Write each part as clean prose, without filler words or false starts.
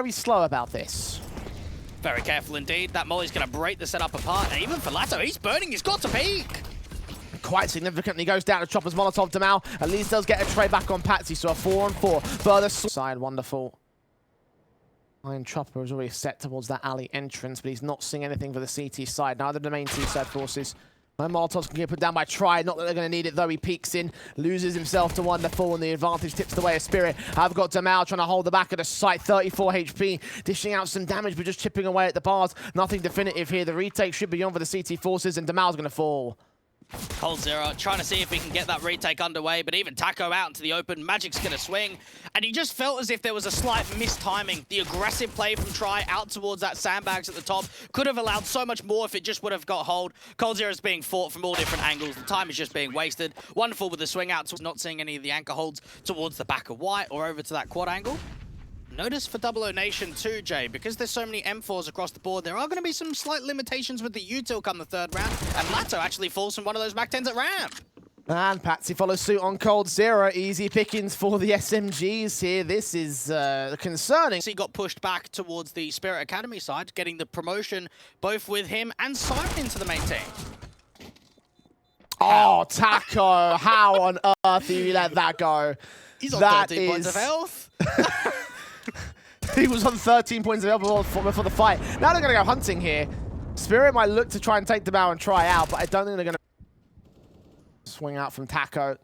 very slow about this. Very careful indeed. That Molly's going to break the setup apart. And even for Lato, he's burning. He's got to peek. Quite significantly goes down to Chopper's Molotov. Demal at least does get a trade back on Patsy, so a 4-on-4. Further side, wonderful. Iron Chopper is already set towards that alley entrance, but he's not seeing anything for the CT side. Neither the main T side forces. My Molotovs can get put down by Try. Not that they're going to need it, though. He peeks in, loses himself to Wonderful, and the advantage tips the way of Spirit. I've got Demal trying to hold the back of the site. 34 HP, dishing out some damage, but just chipping away at the bars. Nothing definitive here. The retake should be on for the CT forces, and Demal's going to fall. Cold0 trying to see if he can get that retake underway, but even Taco out into the open. Magic's going to swing, and he just felt as if there was a slight mistiming. The aggressive play from Try out towards that sandbags at the top could have allowed so much more if it just would have got hold. Cold0 is being fought from all different angles. The time is just being wasted. Wonderful with the swing out, not seeing any of the anchor holds towards the back of White or over to that quad angle. Notice for 00Nation too, Jay, because there's so many M4s across the board, there are going to be some slight limitations with the util come the third round, and Lato actually falls from one of those Mac 10s at ramp. And Patsy follows suit on Cold0. Easy pickings for the SMGs here. This is concerning. He got pushed back towards the Spirit Academy side, getting the promotion both with him and Siren into the main team. Oh, Taco, how on earth do you let that go? He's on 13 points of health. He was on 13 points of health before the fight. Now they're going to go hunting here. Spirit might look to try and take the bow and try out, but I don't think they're going to swing out from Taco.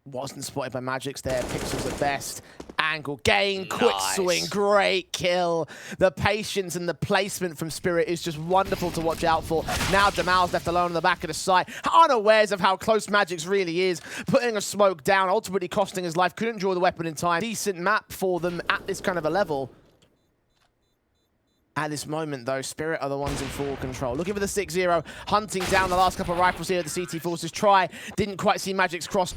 Wasn't spotted by Magics there. Pixels at best. Angle gain, quick swing, great kill. The patience and the placement from Spirit is just wonderful to watch out for. Now Demal's left alone on the back of the site, unawares of how close Magic's really is. Putting a smoke down, ultimately costing his life. Couldn't draw the weapon in time. Decent map for them at this kind of a level. At this moment, though, Spirit are the ones in full control. Looking for the 6-0, hunting down the last couple of rifles here. The CT forces Try. Didn't quite see Magic's cross.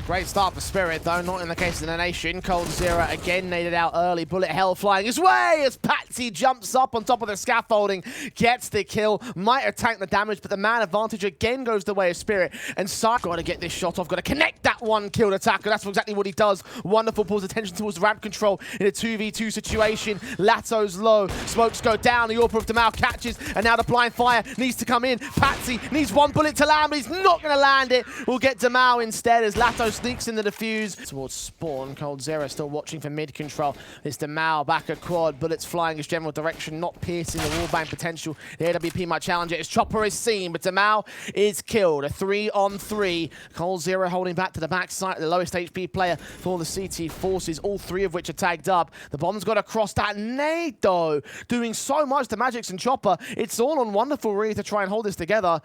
Great start for Spirit, though, not in the case of the Nation. Cold0 again naded out early. Bullet hell flying his way as Patsy jumps up on top of the scaffolding, gets the kill, might have tanked the damage, but the man advantage again goes the way of Spirit. And Siren got to get this shot off, got to connect that one kill attacker. That's exactly what he does. Wonderful, pulls attention towards ramp control in a 2v2 situation. Lato's low, smokes go down, the AWP of Demal catches, and now the blind fire needs to come in. Patsy needs one bullet to land, but he's not going to land it. We'll get Demal instead as Lato sneaks in the defuse towards Spawn. Cold0 still watching for mid control. It's Demal back at quad. Bullets flying his general direction, not piercing the wallbang potential. The AWP might challenge it. His chopper is seen, but Demal is killed. A 3-on-3. Cold0 holding back to the backside. The lowest HP player for the CT forces, all three of which are tagged up. The bomb's got across that nade, though. Doing so much to Magix and Chopper. It's all on Wonderful, really, to try and hold this together.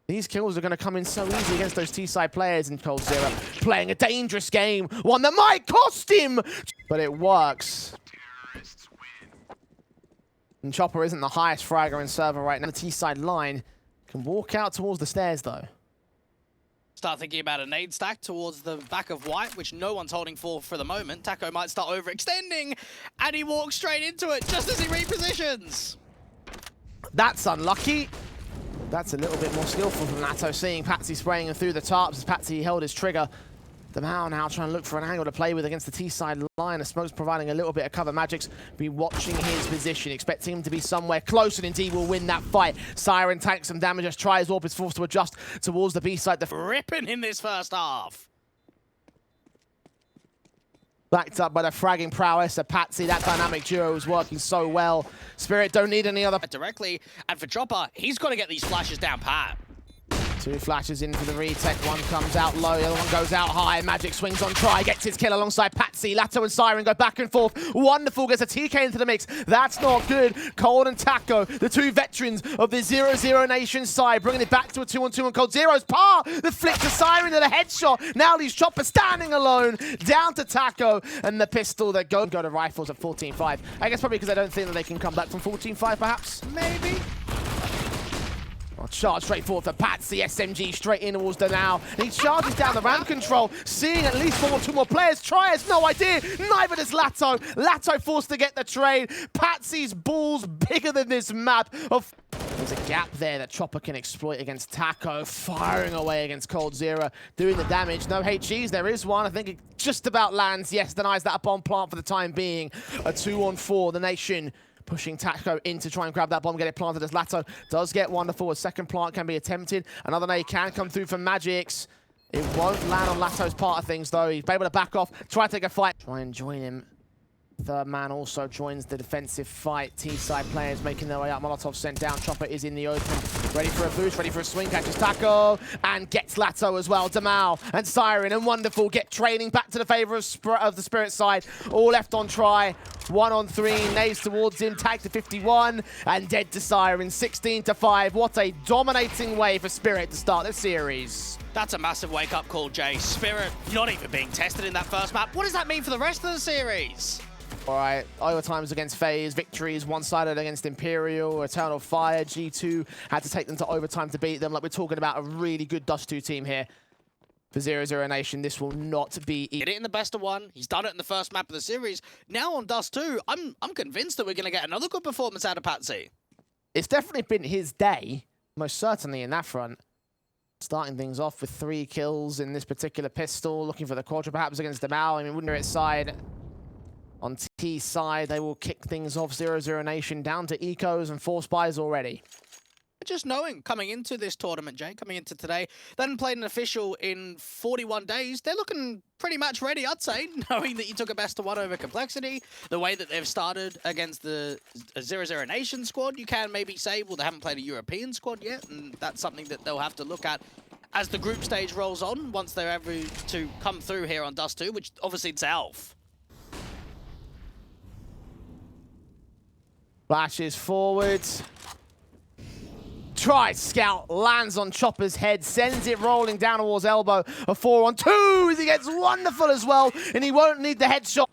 These kills are going to come in so easy against those T-side players, and Cold0 playing a dangerous game. One that might cost him, but it works. And Chopper isn't the highest fragger in server right now. The T-side line can walk out towards the stairs, though. Start thinking about a nade stack towards the back of White, which no one's holding for the moment. Taco might start overextending, and he walks straight into it just as he repositions. That's unlucky. That's a little bit more skillful from Lato, seeing Patsy spraying him through the tarps as Patsy held his trigger. Demal now trying to look for an angle to play with against the T-side line. The smoke's providing a little bit of cover. Magic's be watching his position, expecting him to be somewhere close, and indeed will win that fight. Siren tanks some damage as Try his AWP is forced to adjust towards the B-side. The ripping in this first half. Backed up by the fragging prowess of Patsy. That dynamic duo is working so well. Spirit don't need any other directly, and for Chopper, he's got to get these flashes down pat. Two flashes in for the retake. One comes out low, the other one goes out high. Magic swings on Try, gets his kill alongside Patsy. Lato and Siren go back and forth. Wonderful gets a TK into the mix. That's not good. Cold and Taco, the two veterans of the 00Nation side, bringing it back to a 2-on-2 on Cold0's par. The flick to Siren and a headshot. Now leaves Chopper standing alone. Down to Taco, and the pistol that go to rifles at 14-5. I guess probably because I don't think that they can come back from 14-5, perhaps? Maybe. Charge straight forward for Patsy. SMG straight in towards Demal. And he charges down the ramp control, seeing at least two more players. Try has no idea. Neither does Lato. Lato forced to get the trade. Patsy's balls bigger than this map. There's a gap there that Chopper can exploit against Taco, firing away against coldzera, doing the damage. No HEs, there is one. I think it just about lands. Yes, denies that bomb plant for the time being. A 2-on-4, the Nation pushing Taco in to try and grab that bomb, get it planted as Lato does get wonderful. A second plant can be attempted. Another nade can come through from Magix. It won't land on Lato's part of things, though. He's able to back off, try to take a fight. Try and join him. Third man also joins the defensive fight. T-side players making their way up. Molotov sent down. Chopper is in the open. Ready for a boost, ready for a swing. Catches Taco and gets Lato as well. Damal and Siren and Wonderful get training back to the favor of the Spirit side. All left on try. 1-on-3. Nades towards him. Tag to 51 and dead to Siren. 16-5. What a dominating way for Spirit to start the series. That's a massive wake-up call, Jay. Spirit not even being tested in that first map. What does that mean for the rest of the series? All right, overtimes against FaZe, victories one-sided against Imperial, Eternal Fire, G2 had to take them to overtime to beat them. Like, we're talking about a really good Dust2 team here. For 00Nation, this will not be easy. Did it in the best of one. He's done it in the first map of the series. Now on Dust2, I'm convinced that we're going to get another good performance out of Patsy. It's definitely been his day, most certainly in that front. Starting things off with 3 kills in this particular pistol, looking for the quadra perhaps against Damal. I mean, wouldn't it side. On T side, they will kick things off. 00Nation down to ecos and 4 spies already. Just knowing, coming into this tournament, Jay, coming into today, they hadn't played an official in 41 days. They're looking pretty much ready, I'd say, knowing that you took a best of 1 over Complexity. The way that they've started against the 00Nation squad, you can maybe say, well, they haven't played a European squad yet, and that's something that they'll have to look at as the group stage rolls on, once they're able to come through here on Dust2, which obviously it's Alf. Flashes forward. Tries scout, lands on Chopper's head, sends it rolling down towards elbow. A 4-on-2 he gets wonderful as well, and he won't need the headshot.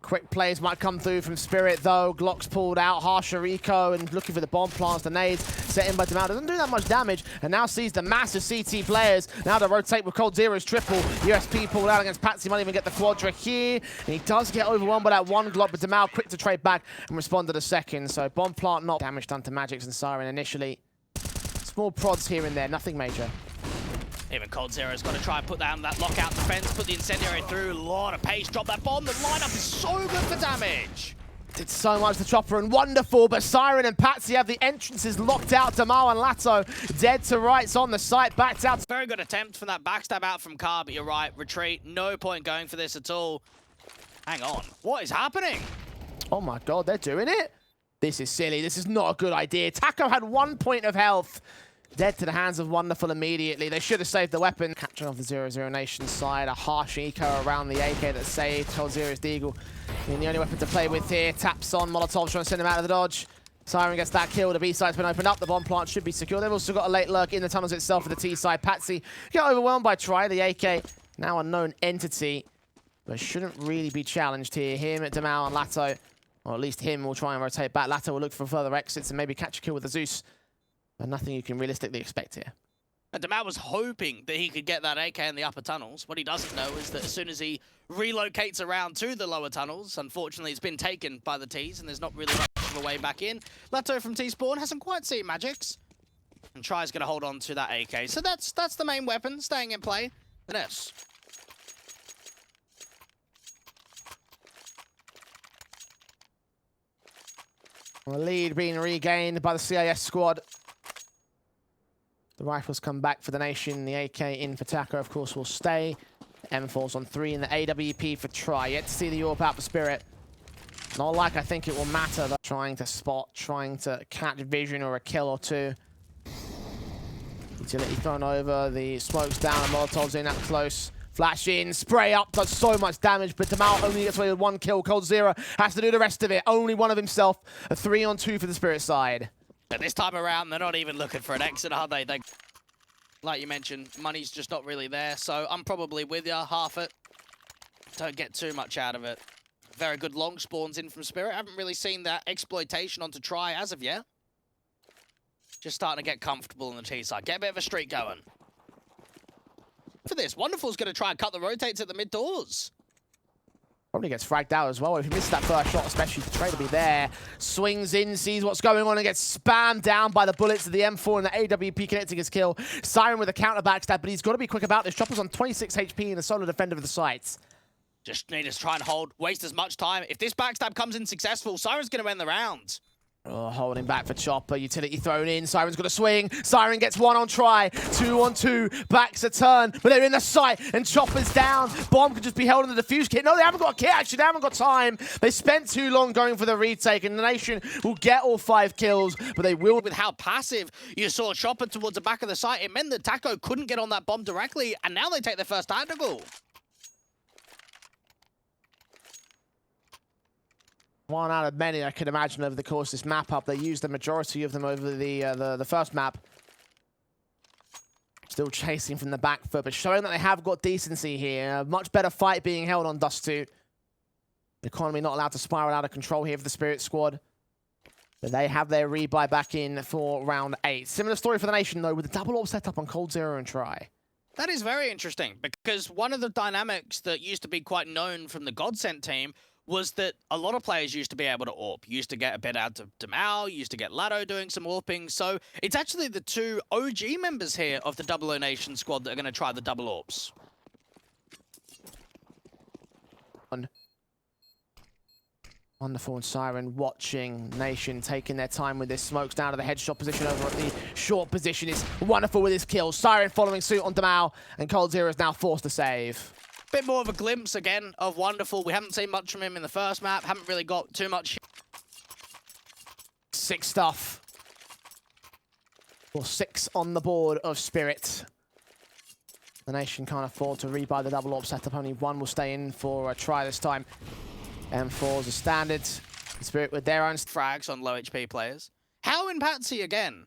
Quick plays might come through from Spirit though. Glock's pulled out, harsher eco and looking for the bomb plants, the nades set in by Damal. Doesn't do that much damage and now sees the massive CT players. Now to rotate with coldzera's triple. USP pulled out against Patsy, might even get the quadra here. And he does get overwhelmed by that one Glock, but Damal quick to trade back and respond to the second. So bomb plant not damage done to Magix and Siren initially. Small prods here and there, nothing major. Even coldzera's got to try and put down that lockout defense, put the incendiary through, a lot of pace, drop that bomb. The lineup is so good for damage. Did so much to Chopper and Wonderful, but Siren and Patsy have the entrances locked out. Damal and Lato dead to rights on the site, backed out. Very good attempt from that backstab out from Car, but you're right, retreat, no point going for this at all. Hang on, what is happening? Oh my god, they're doing it? This is silly, this is not a good idea. Taco had 1 point of health. Dead to the hands of Wonderful immediately. They should have saved the weapon. Capturing off the 00Nation side. A harsh eco around the AK that saved. coldzera's Deagle. And the only weapon to play with here. Taps on. Molotov trying to send him out of the dodge. Siren gets that kill. The B side's been opened up. The bomb plant should be secure. They've also got a late lurk in the tunnels itself for the T side. Patsy get overwhelmed by Try. The AK, now a known entity, but shouldn't really be challenged here. Him at Damal and Lato, or at least him, will try and rotate back. Lato will look for further exits and maybe catch a kill with the Zeus. But nothing you can realistically expect here. And Damal was hoping that he could get that AK in the upper tunnels. What he doesn't know is that as soon as he relocates around to the lower tunnels, unfortunately it's been taken by the Ts and there's not really much of a way back in. Lato from T-Spawn hasn't quite seen Magix. And Try's going to hold on to that AK. So that's the main weapon, staying in play. And yes. The lead being regained by the CIS squad. The rifles come back for the Nation. The AK in for Taco, of course, will stay. M4's on 3 in the AWP for Try. Yet to see the AWP out for Spirit. Not like I think it will matter, though. Trying to spot, trying to catch vision or a kill or two. Utility thrown over, the smoke's down, and Molotov's in up close. Flash in, spray up, does so much damage, but Damal only gets away with 1 kill. coldzera has to do the rest of it. Only one of himself. A 3-on-2 for the Spirit side. But this time around, they're not even looking for an exit, are they? Like you mentioned, money's just not really there, so I'm probably with you, half it. Don't get too much out of it. Very good long spawns in from Spirit. Haven't really seen that exploitation onto Try as of yet. Just starting to get comfortable on the T side. Get a bit of a streak going. For this, Wonderful's going to try and cut the rotates at the mid doors. Probably gets fragged out as well. If he misses that first shot, especially the trade to be there. Swings in, sees what's going on, and gets spammed down by the bullets of the M4 and the AWP connecting his kill. Siren with a counter backstab, but he's got to be quick about this. Chopper's on 26 HP and a solo defender of the sites. Just need to try and hold, waste as much time. If this backstab comes in successful, Siren's going to end the round. Oh, holding back for Chopper. Utility thrown in. Siren's got to swing. Siren gets one on try. 2-on-2. Backs a turn. But they're in the sight. And Chopper's down. Bomb could just be held on the defuse kit. No, they haven't got a kit. Actually, they haven't got time. They spent too long going for the retake. And the Nation will get all 5 kills. But they will. With how passive you saw Chopper towards the back of the site, it meant that Taco couldn't get on that bomb directly. And now they take their first tactical. One out of many I could imagine over the course of this map up. They used the majority of them over the first map. Still chasing from the back foot, but showing that they have got decency here. A much better fight being held on Dust2. The economy not allowed to spiral out of control here for the Spirit squad. But they have their rebuy back in for round 8. Similar story for the Nation, though, with the double AWP setup on Cold Zero and Try. That is very interesting, because one of the dynamics that used to be quite known from the Godsent team was that a lot of players used to be able to AWP, used to get a bit out of Demau, used to get Lado doing some AWPing. So it's actually the 2 OG members here of the 00Nation squad that are going to try the double AWPs. Wonderful, and Siren watching Nation taking their time with this. Smokes down to the headshot position over at the short position. Is wonderful with his kills. Siren following suit on Demau, and Cold Zero is now forced to save. Bit more of a glimpse again of Wonderful. We haven't seen much from him in the first map. Haven't really got too much. Sick stuff. Well, 6 on the board of Spirit. The Nation can't afford to rebuy the double AWP setup. Only 1 will stay in for a try this time. M4's a standard. Spirit with their own frags on low HP players. How in Patsy again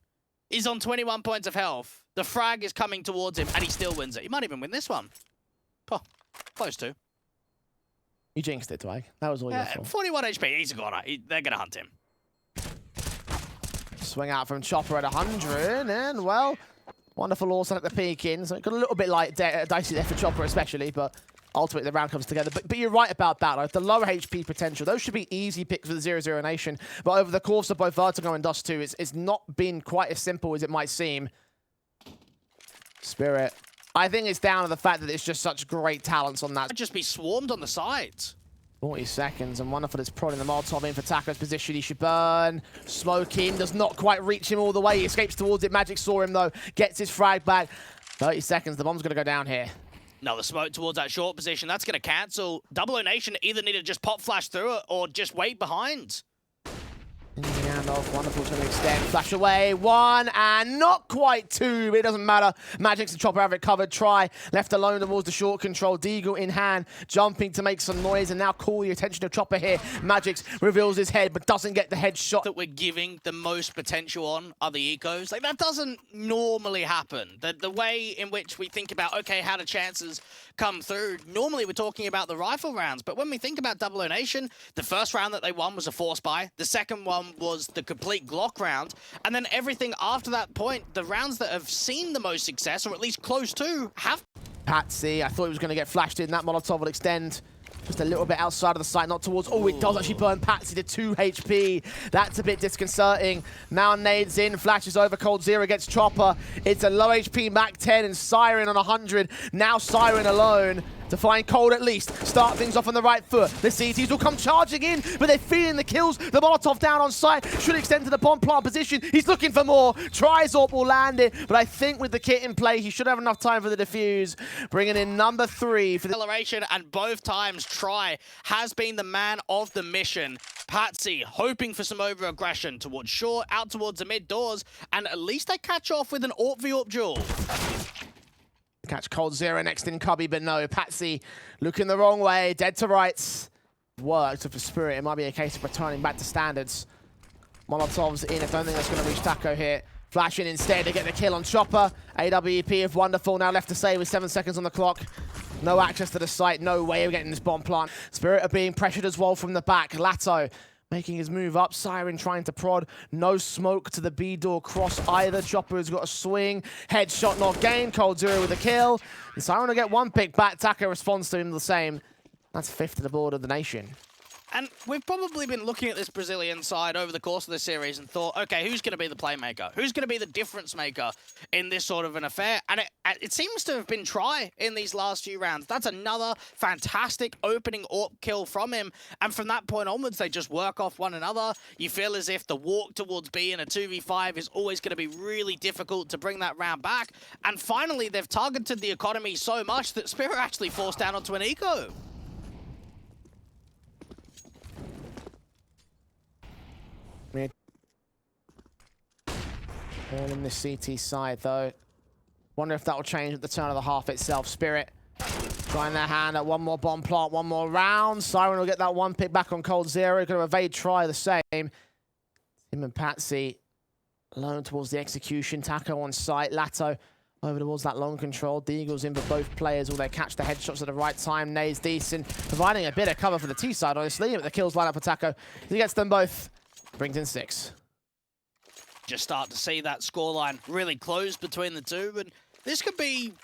is on 21 points of health. The frag is coming towards him and he still wins it. He might even win this one. Oh, close to. You jinxed it, Dwight. That was all your fault. 41 HP, he's a goner. They're going to hunt him. Swing out from Chopper at 100, and, well, wonderful also at the peak in. So it got a little bit like dicey there for Chopper especially, but ultimately the round comes together. But you're right about that. Like, the lower HP potential, those should be easy picks for the 00Nation. But over the course of both Vertigo and Dust2, it's not been quite as simple as it might seem. Spirit. I think it's down to the fact that it's just such great talents on that. Just be swarmed on the sides. 40 seconds, and Wonderful is prodding the Molotov in for Taco's position. He should burn. Smoke in, does not quite reach him all the way. He escapes towards it. Magic saw him, though. Gets his frag back. 30 seconds, the bomb's going to go down here. Another smoke towards that short position. That's going to cancel. 00Nation either need to just pop flash through it or just wait behind. Handoff, Wonderful's going to extend, flash away, 1, and not quite 2, but it doesn't matter. Magic's and Chopper have it covered. Try, left alone towards the short control. Deagle in hand, jumping to make some noise, and now call the attention of Chopper here. Magic's reveals his head, but doesn't get the headshot. That we're giving the most potential on are the ecos. Like, that doesn't normally happen. The way in which we think about, okay, how do chances come through? Normally we're talking about the rifle rounds, but when we think about 00Nation, the first round that they won was a force buy. The second one was the complete Glock round, and then everything after that point, the rounds that have seen the most success, or at least close to, have. Patsy, I thought he was going to get flashed in. That Molotov will extend just a little bit outside of the site, not towards. Oh, it does actually burn Patsy to 2 HP. That's a bit disconcerting. Now nades in, flashes over. Cold Zero gets Chopper. It's a low HP Mac 10 and Siren on 100. Now Siren alone to find Cold at least. Start things off on the right foot. The CTs will come charging in, but they're feeling the kills. The Molotov down on site. Should extend to the bomb plant position. He's looking for more. Tries AWP, will land it, but I think with the kit in play, he should have enough time for the defuse. Bringing in number 3 for the acceleration, and both times Try has been the man of the mission. Patsy hoping for some over-aggression towards short, out towards the mid doors, and at least they catch off with an AWP v AWP duel. Catch Cold Zero next in Cubby, but no, Patsy looking the wrong way, dead to rights. Worked for Spirit. It might be a case of returning back to standards. Molotov's in. I don't think that's going to reach Taco here. Flashing instead to get the kill on Chopper. AWP of Wonderful now left to save with 7 seconds on the clock. No access to the site, no way of getting this bomb plant. Spirit are being pressured as well from the back. Lato making his move up. Siren trying to prod. No smoke to the B door cross either. Chopper has got a swing. Headshot not gained. Cold Zero with a kill. And Siren will get 1 pick back. Taka responds to him the same. That's 5th to the board of the nation. And we've probably been looking at this Brazilian side over the course of the series and thought, okay, who's going to be the playmaker? Who's going to be the difference maker in this sort of an affair? And it seems to have been Try in these last few rounds. That's another fantastic opening AWP kill from him. And from that point onwards, they just work off one another. You feel as if the walk towards B in a 2v5 is always going to be really difficult to bring that round back. And finally, they've targeted the economy so much that Spirit actually forced down onto an eco. All in this CT side, though. Wonder if that will change at the turn of the half itself. Spirit trying their hand at one more bomb plant, one more round. Siren will get that one pick back on Cold Zero. Going to evade Try the same. Him and Patsy alone towards the execution. Taco on site. Lato over towards that long control. Deagle's in for both players. Will they catch the headshots at the right time? Nays decent, providing a bit of cover for the T side, honestly. But the kills line up for Taco. He gets them both. Brings in 6. Just start to see that scoreline really close between the two, and this could be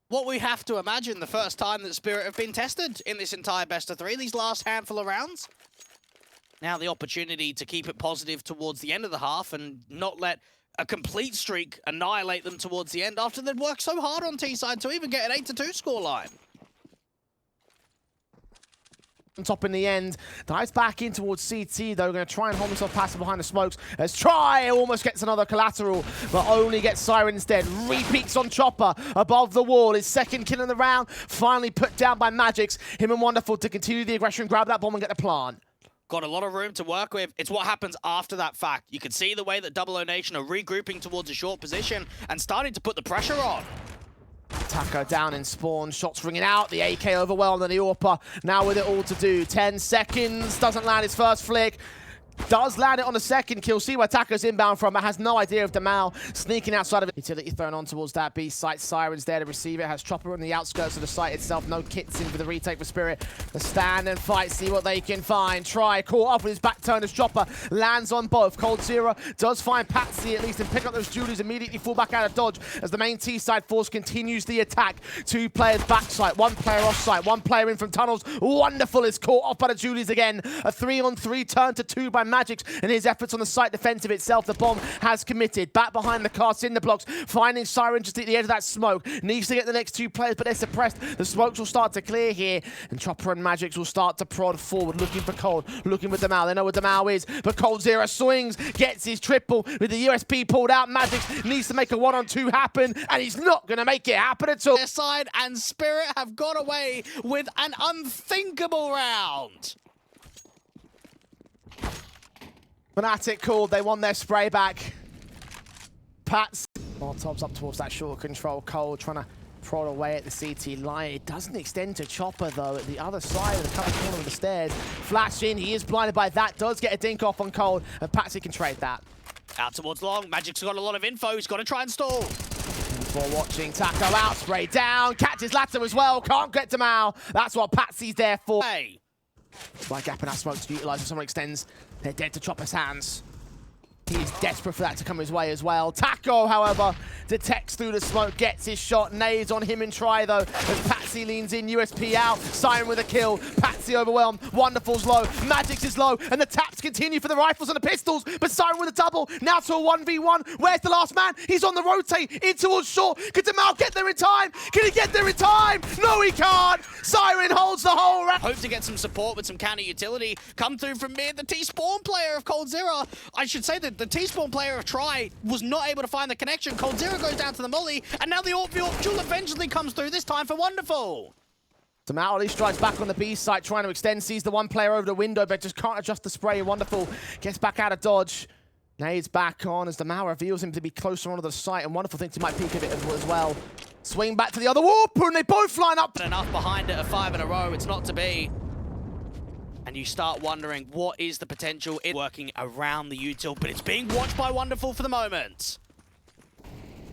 what we have to imagine the first time that Spirit have been tested in this entire best of 3, these last handful of rounds. Now the opportunity to keep it positive towards the end of the half and not let a complete streak annihilate them towards the end after they'd worked so hard on T-side to even get an 8-2 scoreline. Top in the end, dives back in towards CT though, going to try and hold himself passive behind the smokes as Try almost gets another collateral, but only gets Siren instead. Repeats on Chopper above the wall, his second kill in the round, finally put down by Magix. Him and Wonderful to continue the aggression, grab that bomb and get the plant. Got a lot of room to work with. It's what happens after that fact. You can see the way that 00Nation are regrouping towards a short position and starting to put the pressure on. Taco down in spawn, shots ringing out, the AK overwhelmed and the AWPer now with it all to do. 10 seconds, doesn't land his first flick. Does land it on the second kill. See where Taco's inbound from, but has no idea of Damal sneaking outside of it. Utility thrown on towards that B site. Siren's there to receive it. Has Chopper on the outskirts of the site itself. No kits in for the retake for Spirit. The stand and fight, see what they can find. Try, caught up with his back turn as Chopper lands on both. Cold Zero does find Patsy at least and pick up those Julies, immediately fall back out of dodge as the main T side force continues the attack. 2 players backside, 1 player off site, 1 player in from tunnels. Wonderful is caught off by the Julies again. A 3-on-3 turn to 2 by Magix and his efforts on the site defensive itself. The bomb has committed. Back behind the cars in the blocks, finding Siren just at the edge of that smoke. Needs to get the next 2 players, but they're suppressed. The smokes will start to clear here, and Chopper and Magix will start to prod forward, looking for Cold, looking for Damal. They know where Damal is, but Cold Zero swings, gets his triple with the USP pulled out. Magix needs to make a 1-on-2 happen, and he's not going to make it happen at all. Their side and Spirit have got away with an unthinkable round. Fnatic called, they won their spray back. Pats. Molotovs up towards that short control. Cold trying to prod away at the CT line. It doesn't extend to Chopper though at the other side of the cover corner of the stairs. Flash in, he is blinded by that. Does get a dink off on Cold, and Patsy can trade that. Out towards long. Magic's got a lot of info. He's got to try and stall. Before watching Taco out, spray down, catches Lato as well. Can't get to Mao. That's what Patsy's there for. Hey. By gapping that smoke to utilize when someone extends. They're dead to Chopper's hands. He is desperate for that to come his way as well. Taco, however, detects through the smoke, gets his shot. Nades on him and Try, though, as Patsy leans in, USP out. Siren with a kill. Patsy overwhelmed. Wonderful's low. Magix is low. And the taps continue for the rifles and the pistols. But Siren with a double. Now to a 1v1. Where's the last man? He's on the rotate. In towards short. Can Damal get there in time? Can he get there in time? No, he can't. Siren holds the whole round. Hope to get some support with some counter utility. Come through from mid. The T-Spawn player of Cold Zero. I should say that the T-Spawn player of Try was not able to find the connection. Cold Zero goes down to the molly, and now the AWP Jewel eventually comes through, this time for Wonderful. Damal at least strikes back on the B site, trying to extend, sees the 1 player over the window, but just can't adjust the spray. Wonderful gets back out of dodge. Nades back on as Damal reveals him to be closer onto the site, and Wonderful thinks he might peek a bit as well. Swing back to the other wall, and they both line up. Enough behind it, a 5 in a row, it's not to be. And you start wondering, what is the potential in working around the util, but it's being watched by Wonderful for the moment.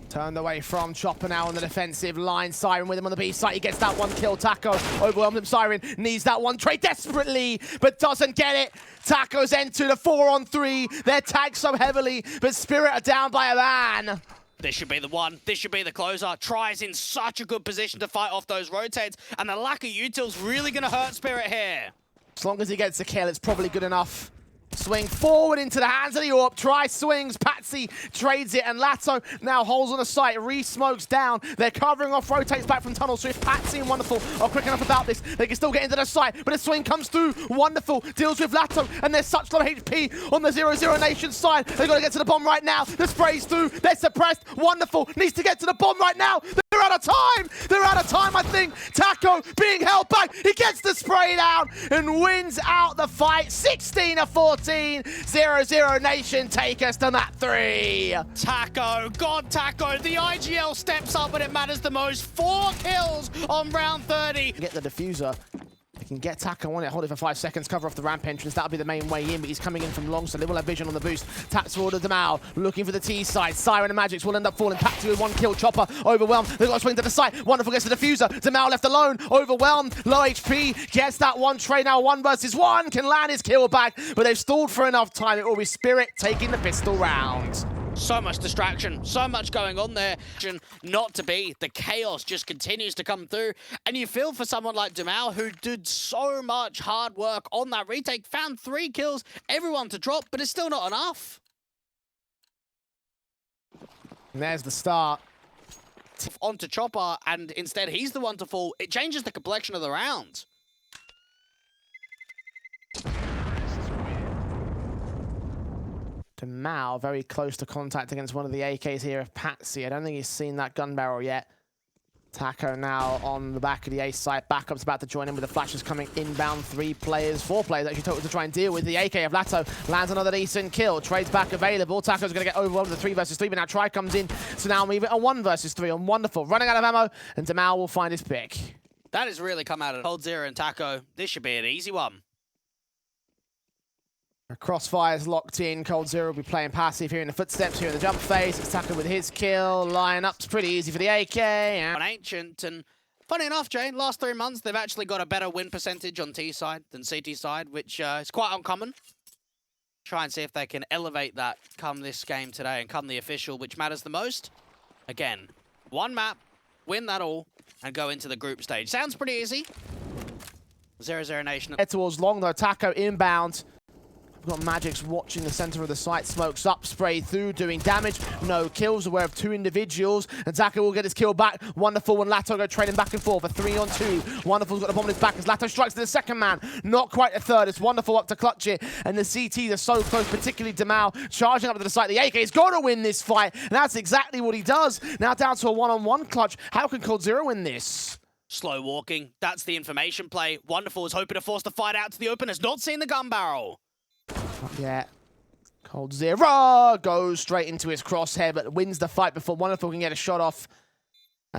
Turned away from Chopper now on the defensive line. Siren with him on the B site. He gets that 1 kill. Taco overwhelmed him. Siren needs that 1 trade desperately, but doesn't get it. Taco's entered a 4-on-3. They're tagged so heavily, but Spirit are down by a man. This should be the one. This should be the closer. Try's in such a good position to fight off those rotates, and the lack of util's really going to hurt Spirit here. As long as he gets the kill, it's probably good enough. Swing forward into the hands of the AWP. Try swings. Patsy trades it, and Lato now holds on the site. Re-smokes down. They're covering off, rotates back from tunnel. So if Patsy and Wonderful are quick enough about this, they can still get into the site. But a swing comes through. Wonderful deals with Lato, and there's such low HP on the 00Nation side. They've got to get to the bomb right now. The spray's through. They're suppressed. Wonderful needs to get to the bomb right now. They're out of time. They're out of time, I think. Taco being held back. He gets the spray down and wins out the fight. 16-14. 00Nation take us to that 3. Taco, God Taco, the IGL steps up when it matters the most. 4 kills on round 30. Get the diffuser. They can get Taco on it, hold it for 5 seconds, cover off the ramp entrance. That'll be the main way in, but he's coming in from long, so they will have vision on the boost. Taps forward to Damao, looking for the T side. Siren and Magics will end up falling. Patsy with 1 kill. Chopper overwhelmed. They've got to swing to the site. Wonderful gets the diffuser. Damao left alone, overwhelmed, low HP. Gets that one trade now. 1 versus 1 can land his kill back, but they've stalled for enough time. It will be Spirit taking the pistol round. So much distraction, so much going on there. Not to be. The chaos just continues to come through. And you feel for someone like Damao, who did so much hard work on that retake, found 3 kills, everyone to drop, but it's still not enough. And there's the start. Onto Chopper, and instead he's the one to fall. It changes the complexion of the round. Damao very close to contact against one of the AKs here of Patsy. I don't think he's seen that gun barrel yet. Taco now on the back of the ace side. Backup's about to join in with the flashes coming inbound. 4 players actually total to try and deal with. The AK of Lato lands another decent kill. Trades back available. Taco's going to get overwhelmed with the 3 versus 3, but now Try comes in. So now moving a 1 versus 3 on Wonderful. Running out of ammo, and Damao will find his pick. That has really come out of Cold Zero and Taco. This should be an easy one. Crossfire's locked in. Cold Zero will be playing passive here in the footsteps, here in the jump phase. It's Taco with his kill. Line-up's pretty easy for the AK. On Ancient, and funny enough, Jane, last 3 months, they've actually got a better win percentage on T side than CT side, which is quite uncommon. Try and see if they can elevate that come this game today and come the official, which matters the most. Again, 1 map, win that all, and go into the group stage. Sounds pretty easy. 00Nation. Head towards long, though. Taco inbound. We've got Magic's watching the center of the site. Smokes up, spray through, doing damage. No kills, aware of 2 individuals. And Taco will get his kill back. Wonderful and Lato go trading back and forth. A 3-on-2. Wonderful's got the bomb on his back as Lato strikes to the second man. Not quite a third. It's Wonderful up to clutch it. And the CTs are so close, particularly Damao, charging up to the site. The AK's got to win this fight. And that's exactly what he does. Now down to a 1-on-1 clutch. How can Cold Zero win this? Slow walking. That's the information play. Wonderful is hoping to force the fight out to the open. Has not seen the gun barrel. Not yet. Cold Zero goes straight into his crosshair, but wins the fight before Wonderful can get a shot off.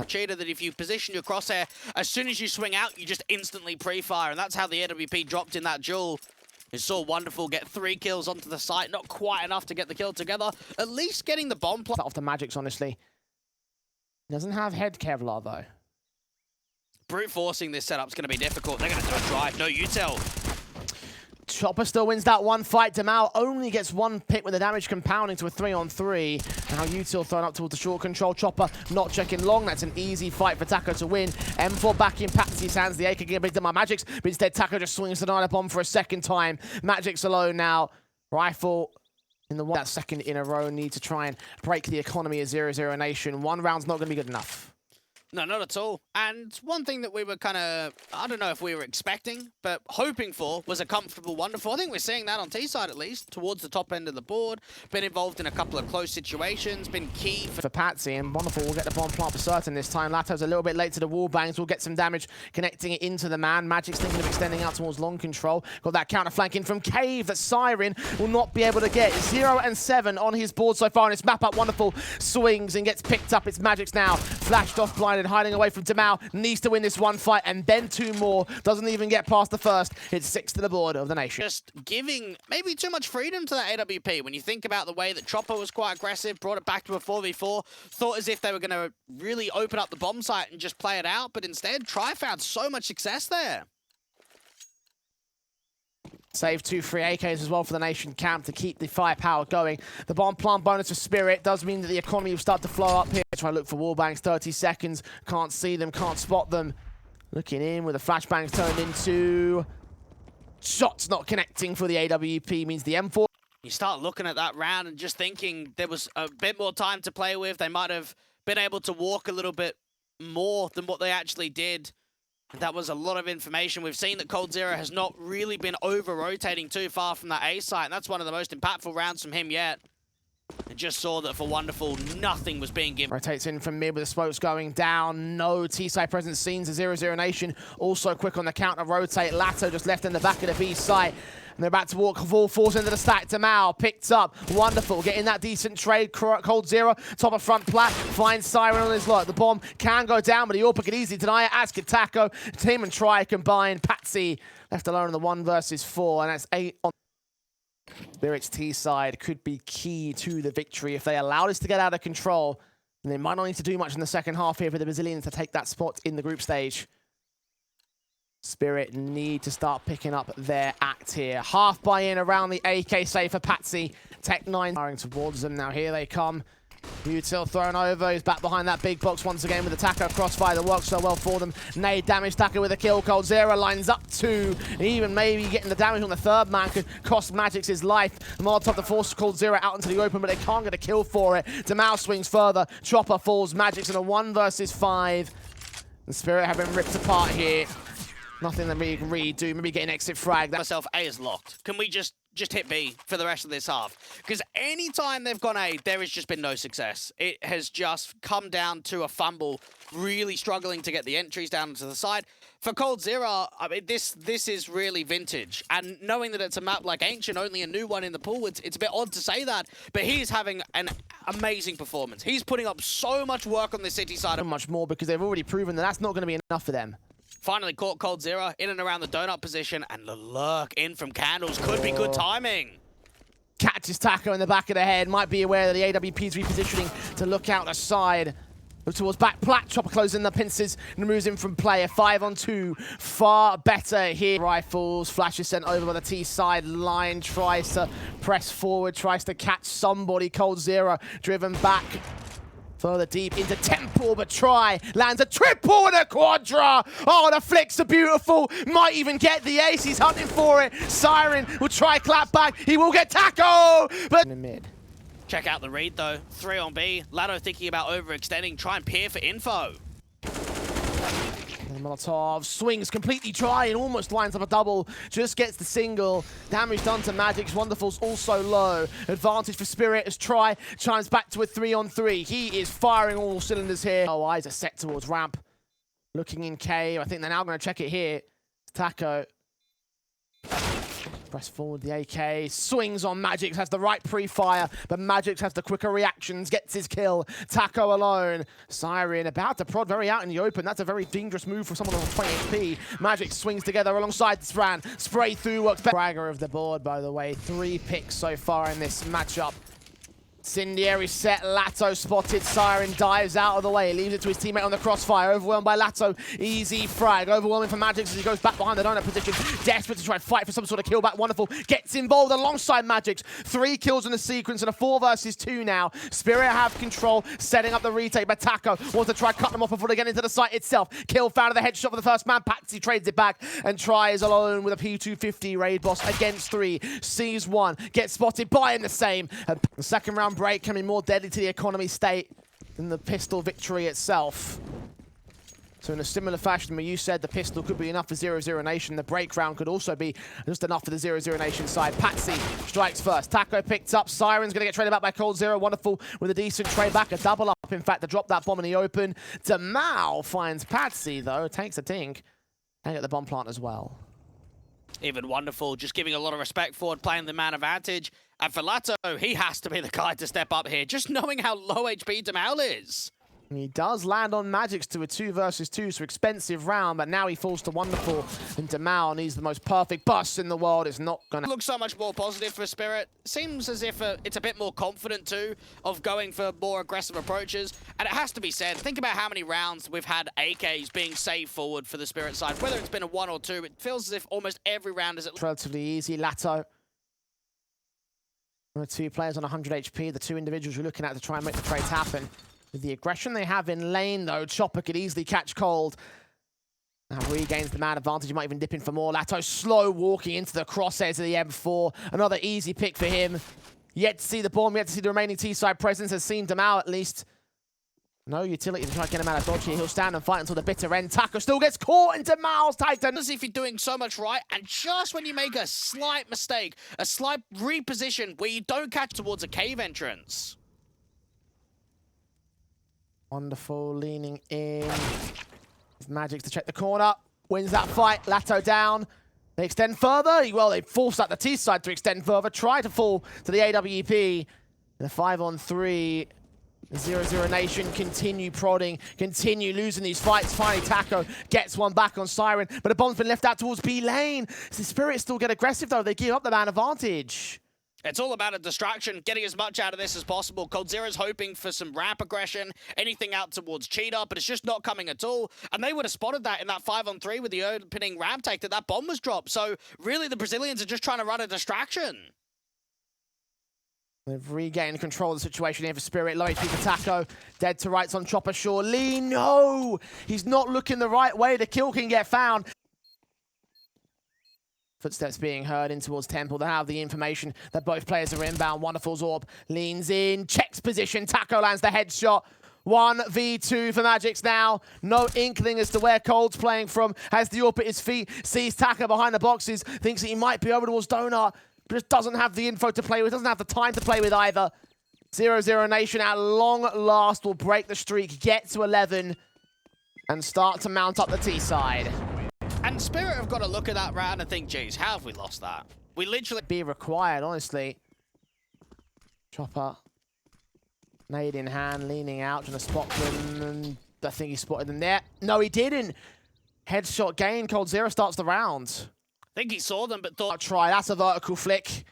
Cheater that if you position your crosshair, as soon as you swing out, you just instantly pre-fire, and that's how the AWP dropped in that duel. You saw Wonderful get 3 kills onto the site, not quite enough to get the kill together. At least getting the bomb plot off the Magics, honestly. He doesn't have head Kevlar, though. Brute forcing this setup's going to be difficult. They're going to do a drive, no util. Chopper still wins that 1 fight. Damao only gets 1 pick with the damage compounding to a 3-on-3. Now util thrown up towards the short control. Chopper not checking long. That's an easy fight for Taco to win. M4 back in Patsy's hands. The AK can get picked up by Magic's, but instead Taco just swings the nine bomb for a 2nd time. Magic's alone now. Rifle in the 1. That 2nd in a row. Need to try and break the economy of 00Nation. 1 round's not going to be good enough. No, not at all. And one thing that we were kind of, I don't know if we were expecting, but hoping for was a comfortable Wonderful. I think we're seeing that on T-side at least, towards the top end of the board. Been involved in a couple of close situations, been key for Patsy, and Wonderful will get the bomb plant for certain this time. Lato's a little bit late to the wall bangs, will get some damage connecting it into the man. Magic's thinking of extending out towards long control. Got that counter flanking from Cave that Siren will not be able to get. 0 and 7 on his board so far, and it's map up. Wonderful swings and gets picked up. It's Magic's now. Flashed off blind and hiding away from Damao. Needs to win this 1 fight and then 2 more. Doesn't even get past the 1st. It's 6th to the board of the nation. Just giving maybe too much freedom to that AWP. When you think about the way that Chopper was quite aggressive, brought it back to a 4v4, thought as if they were going to really open up the bomb site and just play it out, but instead, Try found so much success there. Save 2 free AKs as well for the Nation camp to keep the firepower going. The bomb plant bonus for Spirit does mean that the economy will start to flow up here. Try to look for wallbangs, 30 seconds. Can't see them, can't spot them. Looking in with the flashbangs turned into shots not connecting for the AWP, means the M4. You start looking at that round and just thinking there was a bit more time to play with. They might have been able to walk a little bit more than what they actually did. And that was a lot of information. We've seen that coldzera has not really been over-rotating too far from that A site, and that's one of the most impactful rounds from him yet. And just saw that for Wonderful, nothing was being given. Rotates in from mid with the smokes going down. No T-side presence seen to 00Nation. Also quick on the counter rotate. Lato just left in the back of the B site. And they're about to walk full force into the stack. Tamal picked up. Wonderful. Getting that decent trade. coldzera, top of front plat. Finds Siren on his lot. The bomb can go down, but the AWP could easily deny it. As could Taco. Team and Try combined. Patsy left alone in the 1 versus 4. And that's 8 on Spirit's T-side. Could be key to the victory if they allow this to get out of control. And they might not need to do much in the second half here for the Brazilians to take that spot in the group stage. Spirit need to start picking up their act here. Half buy-in around the AK save for Patsy. Tech9 firing towards them. Now here they come. Util thrown over. He's back behind that big box once again with the Taco crossfire that works so well for them. Nade damage. Taco with a kill. coldzera lines up 2. Even maybe getting the damage on the third man could cost Magix his life. Molotov to force coldzera out into the open, but they can't get a kill for it. Tamal swings further. Chopper falls. Magix in a 1 versus 5. And Spirit have been ripped apart here. Nothing that we can really do. Maybe get an exit frag. Myself, A is locked. Can we just hit B for the rest of this half? Because anytime they've gone A, there has just been no success. It has just come down to a fumble, really struggling to get the entries down to the side. For coldzera, I mean, this is really vintage. And knowing that it's a map like Ancient, only a new one in the pool, it's a bit odd to say that. But he's having an amazing performance. He's putting up so much work on the city side. Much more because they've already proven that that's not going to be enough for them. Finally caught coldzera in and around the donut position, and the lurk in from Candles could be good timing. Catches Taco in the back of the head. Might be aware that the AWP is repositioning to look out the side. Look towards back. Plat Chopper closing the pincers and moves in from player. 5 on 2. Far better here. Rifles. Flash is sent over by the T side line. Tries to press forward. Tries to catch somebody. coldzera driven back. Further deep into Temple, but Try lands a triple and a quadra. Oh, the flicks are beautiful. Might even get the ace. He's hunting for it. Siren will try clap back. He will get Taco, but in the mid. Check out the read though. 3 on B. Lado thinking about overextending. Try and peer for info. Molotov swings completely dry and almost lines up a double. Just gets the single. Damage done to Magix. Wonderful's also low. Advantage for Spirit as Try chimes back to a 3 on 3. He is firing all cylinders here. Oh, eyes are set towards ramp. Looking in cave. I think they're now going to check it here. Taco. Press forward the AK, swings on Magix, has the right pre-fire, but Magix has the quicker reactions, gets his kill. Taco alone. Siren about to prod very out in the open. That's a very dangerous move for someone on 20 HP. Magix swings together alongside Spran. Spray through works better. Fragger of the board, by the way. 3 picks so far in this matchup. Incendiary set, Lato spotted, Siren dives out of the way, leaves it to his teammate on the crossfire, overwhelmed by Lato, easy frag, overwhelming for Magix as he goes back behind the donut position, desperate to try and fight for some sort of kill back. Wonderful gets involved alongside Magix, 3 kills in the sequence and a 4 versus 2 now. Spirit have control, setting up the retake, but Taco wants to try cut them off before they get into the site itself. Kill found of the headshot for the first man, Patsy trades it back and tries alone with a P250 raid boss against 3, sees 1, gets spotted by him the same. The second round break can be more deadly to the economy state than the pistol victory itself. So in a similar fashion where you said the pistol could be enough for 00Nation, the break round could also be just enough for the 00Nation side. Patsy strikes first. Taco picked up. Siren's going to get traded back by coldzera. Wonderful with a decent trade back. A double up, in fact, to drop that bomb in the open. Tamal finds Patsy, though. Takes a tink. And get the bomb plant as well. Even Wonderful, just giving a lot of respect forward, playing the man advantage. And for Lato, he has to be the guy to step up here, just knowing how low HP Tamal is. He does land on Magix to a 2 versus 2, so expensive round, but now he falls to Wonderful, and Demal needs the most perfect bust in the world. It's not gonna look so much more positive for Spirit. Seems as if it's a bit more confident too of going for more aggressive approaches. And it has to be said, think about how many rounds we've had AKs being saved forward for the Spirit side. Whether it's been a 1 or 2, it feels as if almost every round is relatively easy. Lato. One of 2 players on 100 HP, the 2 individuals you're looking at to try and make the trades happen. With the aggression they have in lane, though, Chopper could easily catch cold. Now regains the man advantage. He might even dip in for more. Lato slow walking into the crosshairs of the M4. Another easy pick for him. Yet to see the bomb, yet to see the remaining T-side presence. Has seen Demal at least. No utility to try to get him out of dodge here. He'll stand and fight until the bitter end. Taco still gets caught in Demal's Titan. As if you're doing so much right, and just when you make a slight mistake, a slight reposition where you don't catch towards a cave entrance. Wonderful, leaning in. Magix to check the corner. Wins that fight. Lato down. They extend further. Well, they force out the T side to extend further. Try to fall to the AWP. In a 5-on-3. 00Nation continue prodding, continue losing these fights. Finally, Taco gets one back on Siren, but a bomb's been left out towards B lane. The Spirit still get aggressive, though. They give up the man advantage. It's all about a distraction, getting as much out of this as possible. coldzera's hoping for some ramp aggression, anything out towards Cheetah, but it's just not coming at all. And they would have spotted that in that 5-on-3 with the opening ramp take that bomb was dropped. So really, the Brazilians are just trying to run a distraction. They've regained control of the situation here for Spirit. Low HP for Taco. Dead to rights on Chopper surely. No! He's not looking the right way. The kill can get found. Footsteps being heard in towards Temple. They have the information that both players are inbound. Wonderful's orb leans in, checks position. Taco lands the headshot. 1v2 for Magix now. No inkling as to where Cold's playing from. Has the orb at his feet. Sees Taco behind the boxes. Thinks that he might be over towards Donut. But just doesn't have the info to play with. Doesn't have the time to play with either. 00Nation at long last will break the streak. Get to 11. And start to mount up the T side. And Spirit have got to look at that round and think, geez, how have we lost that? We literally... Be required, honestly. Chopper. Nade in hand, leaning out, trying to spot them. And I think he spotted them there. No, he didn't. Headshot gain. coldzera starts the round. I think he saw them, but thought... Try. That's a vertical flick.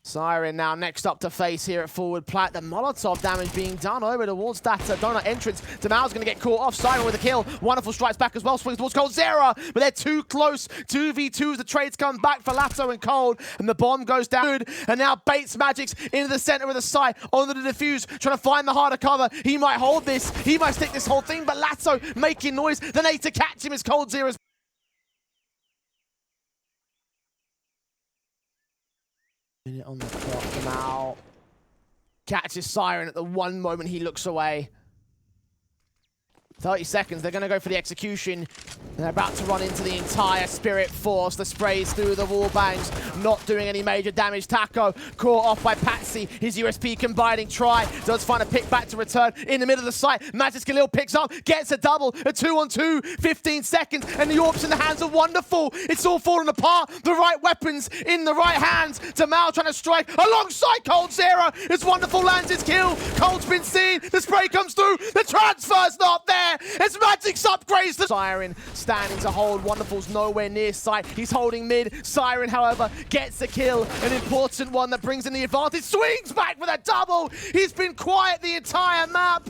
Siren now next up to face here at forward plat. The Molotov damage being done over towards that donut entrance. Demal's going to get caught off. Siren with a kill. Wonderful strikes back as well. Swings towards coldzera, but they're too close. 2v2s. The trades come back for Lato and Cold, and the bomb goes down. Good. And now baits Magix into the center of the site, onto the defuse, trying to find the harder cover. He might hold this. He might stick this whole thing, but Lato making noise. The nade to catch him as coldzera's minute on the clock. Now catches Siren at the one moment he looks away. 30 seconds, they're going to go for the execution. They're about to run into the entire Spirit force. The sprays through the wall bangs, not doing any major damage. Taco caught off by Patsy. His USP combining try. Does find a pick back to return in the middle of the site. Magix Khalil picks up, gets a double, a 2-on-2, 15 seconds, and the orb's in the hands of Wonderful. It's all falling apart. The right weapons in the right hands. Demal trying to strike alongside coldzera as Wonderful lands his kill. Cold's been seen. The spray comes through. The transfer's not there. As Magix upgrades the Siren standing to hold. Wonderful's nowhere near sight. He's holding mid. Siren, however, gets a kill. An important one that brings in the advantage. Swings back with a double. He's been quiet the entire map.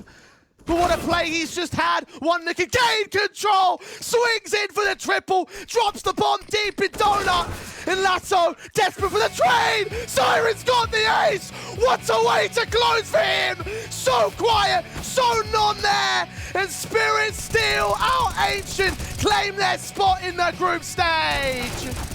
But what a play he's just had. One that can gain control. Swings in for the triple. Drops the bomb deep in Donut. And Lato, desperate for the trade. Siren's got the ace. What a way to close for him. So quiet, so none there. And Spirit still out ancient. Claim their spot in the group stage.